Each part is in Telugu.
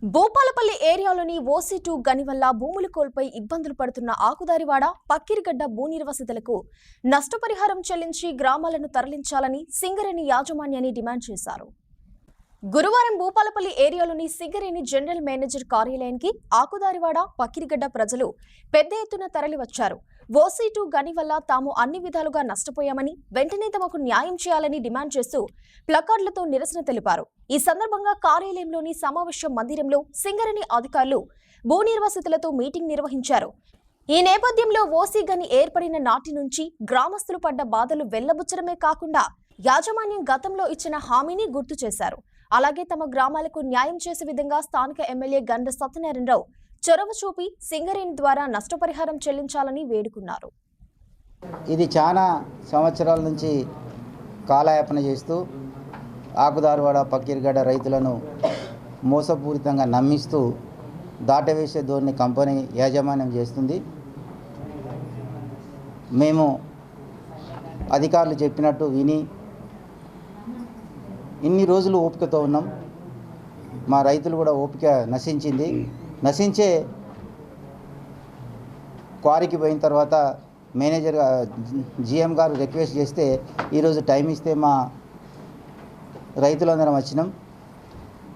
భూపాలపల్లి ఏరియాలోని ఓసీ2 గని వల్ల భూములు కోల్పోయి ఇబ్బందులు పడుతున్న ఆకుదారివాడ పక్కిరిగడ్డ భూ నిర్వాసితులకు నష్టపరిహారం చెల్లించి గ్రామాలను తరలించాలని సింగరేణి యాజమాన్యాన్ని డిమాండ్ చేశారు. గురువారం భూపాలపల్లి ఏరియాలోని సింగరేణి జనరల్ మేనేజర్ కార్యాలయానికి ఆకుదారివాడ పక్కిరిగడ్డ ప్రజలు పెద్ద ఎత్తున తరలివచ్చారు. ఓసీ2 గని వల్ల తాము అన్ని విధాలుగా నష్టపోయామని వెంటనే తమకు న్యాయం చేయాలని డిమాండ్ చేస్తూ ప్లకార్డులతో నిరసన తెలిపారు. ఈ సందర్భంగా కార్యాలయంలోని సమావేశ మందిరంలో సింగరేణి అధికారులు భూ నిర్వాసితులతో మీటింగ్ నిర్వహించారు. ఈ నేపథ్యంలో ఓసీ గని ఏర్పడిన నాటి నుంచి గ్రామస్తులు పడ్డ బాధలు వెళ్లబుచ్చడమే కాకుండా యాజమాన్యం గతంలో ఇచ్చిన హామీని గుర్తు చేశారు. అలాగే తమ గ్రామాలకు న్యాయం చేసే విధంగా స్థానిక ఎమ్మెల్యే గండ్ర సత్యనారాయణరావు చొరవ చూపి సింగరేణి ద్వారా నష్టపరిహారం చెల్లించాలని వేడుకున్నారు. ఇది చాలా సంవత్సరాల నుంచి కాలయాపన చేస్తూ ఆకుదారివాడ పక్కిరిగడ్డ రైతులను మోసపూరితంగా నమ్మిస్తూ దాటవేసే ధోరణి కంపెనీ యాజమాన్యం చేస్తుంది. మేము అధికారులు చెప్పినట్టు విని ఇన్ని రోజులు ఓపికతో ఉన్నాం. మా రైతులు కూడా ఓపిక నశించే క్వారీకి పోయిన తర్వాత మేనేజర్ జిఎం గారు రిక్వెస్ట్ చేస్తే ఈరోజు టైం ఇస్తే మా రైతులందరం వచ్చినాం.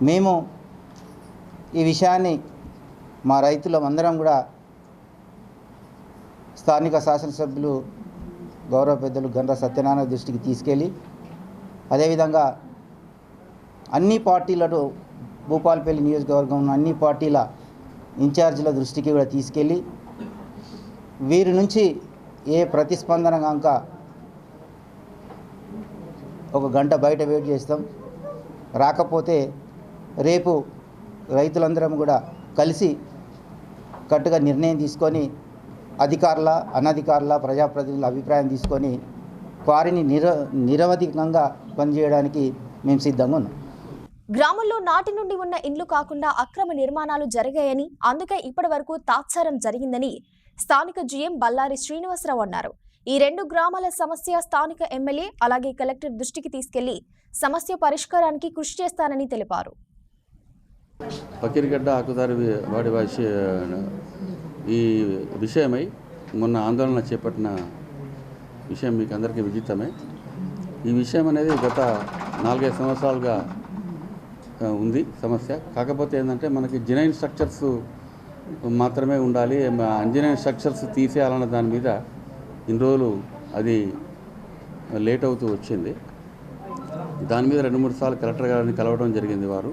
మేము ఈ విషయాన్ని మా రైతులందరం కూడా స్థానిక శాసనసభ్యులు గౌరవ పెద్దలు గండ్ర సత్యనారాయణ దృష్టికి తీసుకెళ్ళి అదేవిధంగా అన్ని పార్టీలను భూపాలపల్లి నియోజకవర్గం అన్ని పార్టీల ఇన్ఛార్జీల దృష్టికి కూడా తీసుకెళ్ళి వీరి నుంచి ఏ ప్రతిస్పందన కనుక ఒక గంట బయట వెయిట్ చేస్తాం. రాకపోతే రేపు రైతులందరం కూడా కలిసి కట్టుగా నిర్ణయం తీసుకొని అధికారుల అనధికారుల ప్రజాప్రతినిధుల అభిప్రాయం తీసుకొని వారిని నిరవధికంగా పనిచేయడానికి మేము సిద్ధంగా ఉన్నాం. గ్రామంలో నాటి నుండి ఉన్న ఇండ్లు కాకుండా అక్రమ నిర్మాణాలు జరిగాయని, అందుకే ఇప్పటి వరకు తాత్సారం జరిగిందని స్థానిక జీఎం బల్లారి శ్రీనివాసరావు అన్నారు. ఈ రెండు గ్రామాల సమస్య స్థానిక ఎమ్మెల్యే అలాగే కలెక్టర్ దృష్టికి తీసుకెళ్లి సమస్య పరిష్కారానికి కృషి చేస్తానని తెలిపారు. పక్కిరిగడ్డ ఆకుదారి వాడి ఈ విషయమై మొన్న ఆందోళన చేపట్టిన విషయం మీకు అందరికీ విదితమే. ఈ విషయం అనేది గత 4-5 సంవత్సరాలుగా ఉంది సమస్య. కాకపోతే ఏంటంటే మనకి జెన్యూన్ స్ట్రక్చర్స్ మాత్రమే ఉండాలి, అన్జెన్యూన్ స్ట్రక్చర్స్ తీసేయాలన్న దాని మీద ఇన్ని రోజులు అది లేట్ అవుతూ వచ్చింది. దాని మీద 2-3 సార్లు కలెక్టర్ గారిని కలవడం జరిగింది వారు.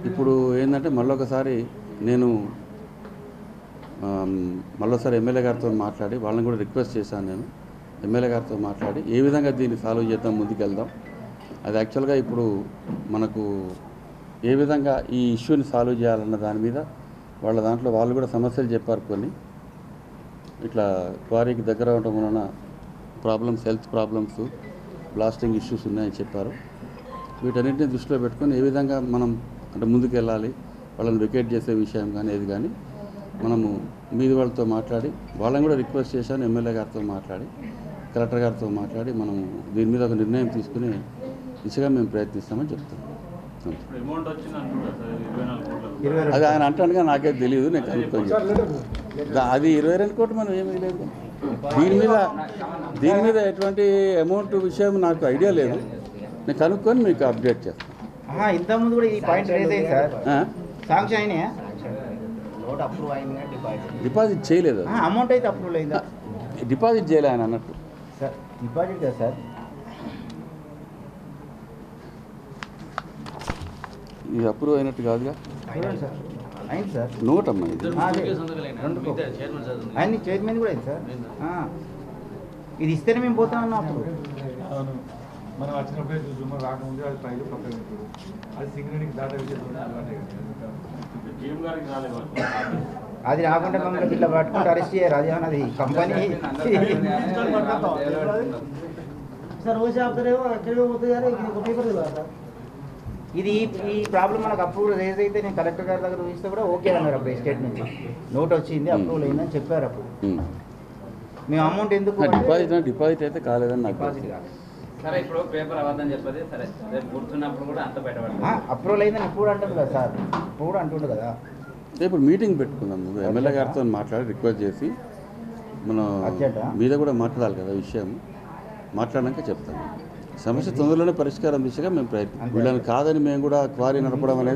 ఇప్పుడు ఏంటంటే మళ్ళొకసారి నేను ఎమ్మెల్యే గారితో మాట్లాడి వాళ్ళని కూడా రిక్వెస్ట్ చేశాను. నేను ఎమ్మెల్యే గారితో మాట్లాడి ఏ విధంగా దీన్ని సాల్వ్ చేద్దాం, ముందుకెళ్దాం. అది యాక్చువల్గా ఇప్పుడు మనకు ఏ విధంగా ఈ ఇష్యూని సాల్వ్ చేయాలన్న దాని మీద వాళ్ళ దాంట్లో వాళ్ళు కూడా సమస్యలు చెప్పారు. కొన్ని ఇట్లా క్వారీకి దగ్గర ఉండటం వలన problems, health problems, blasting issues ఉన్నాయని చెప్పారు. వీటన్నింటినీ దృష్టిలో పెట్టుకొని ఏ విధంగా మనం అంటే ముందుకు వెళ్ళాలి, వాళ్ళని వికెట్ చేసే విషయం కానీ ఏది కానీ మనము మీది వాళ్ళతో మాట్లాడి వాళ్ళని కూడా రిక్వెస్ట్ చేశాను. ఎమ్మెల్యే గారితో మాట్లాడి కలెక్టర్ గారితో మాట్లాడి మనము దీని మీద ఒక నిర్ణయం తీసుకుని దిశగా మేము ప్రయత్నిస్తామని చెప్తాం. అది ఆయన అంటాడుగా నాకే తెలియదు, నేను కనుక్కొని అది 22 కోట్లు మనం ఏమీ లేదు. దీని మీద ఎటువంటి అమౌంట్ విషయం నాకు ఐడియా లేదు. నేను కనుక్కొని మీకు అప్డేట్ చేస్తాను. ఇంతకుముందు కూడా ఈ పాయింట్ రేజ్ అయ్యింది సార్. శాంక్షన్ అయినాయా? డిపాజిట్ చేయలేదు. అమౌంట్ అయితే అప్రూవల్ అయిందా? డిపాజిట్ చేయలే ఆయన అన్నట్టు సార్. డిపాజిట్ కదా సార్, ఇది అప్రూవ్ అయినట్టు కాదుగా. అయింది సార్. నోట్ అమ్మా ఇది. అన్ని చైర్మన్ కూడా అయింది సార్. ఇది ఇస్తేనే మేము పోతామన్నా. అప్పుడు మనం వచ్చినప్పుడే చూసాము, రాకముందే అది పైలు పక్కన అది సింగరేణికి దాటా అది రాకుండా మమ్మల్ని ఇట్లా పట్టుకుంటే అరెస్ట్ చేయరు. అది అది కంపెనీ ఇది ఈ ప్రాబ్లం మనకు అప్రూవల్ రేజ్ అయితే నేను కలెక్టర్ గారి దగ్గర చూస్తే కూడా ఓకే అన్నారు. అప్పుడు ఎస్టేట్ నుంచి నోట్ వచ్చింది, అప్రూవల్ అయిందని చెప్పారు. అప్పుడు మేము అమౌంట్ ఎందుకు డిపాజిట్ అయితే కాలేదని నాకు సరే ఇప్పుడు పేపర్ అవ్వదని చెప్పది సరే రేపు కూర్చున్నప్పుడు కూడా అంత బయటపడుతుంది. అప్రూవల్ అయిందని ఇప్పుడు అంటుంది కదా సార్, ఇప్పుడు అంటుండు కదా. ఇప్పుడు మీటింగ్ పెట్టుకుందాం, ముందు ఎమ్మెల్యే గారితో మాట్లాడి రిక్వెస్ట్ చేసి మనం అర్జెంటా? మీద కూడా మాట్లాడాలి కదా విషయం, మాట్లాడాక చెప్తాం. సమస్య తొందరలోనే పరిష్కారం దిశగా మేము ప్రయత్నం, వీళ్ళని కాదని మేము కూడా క్వారీ నడపడం అనేది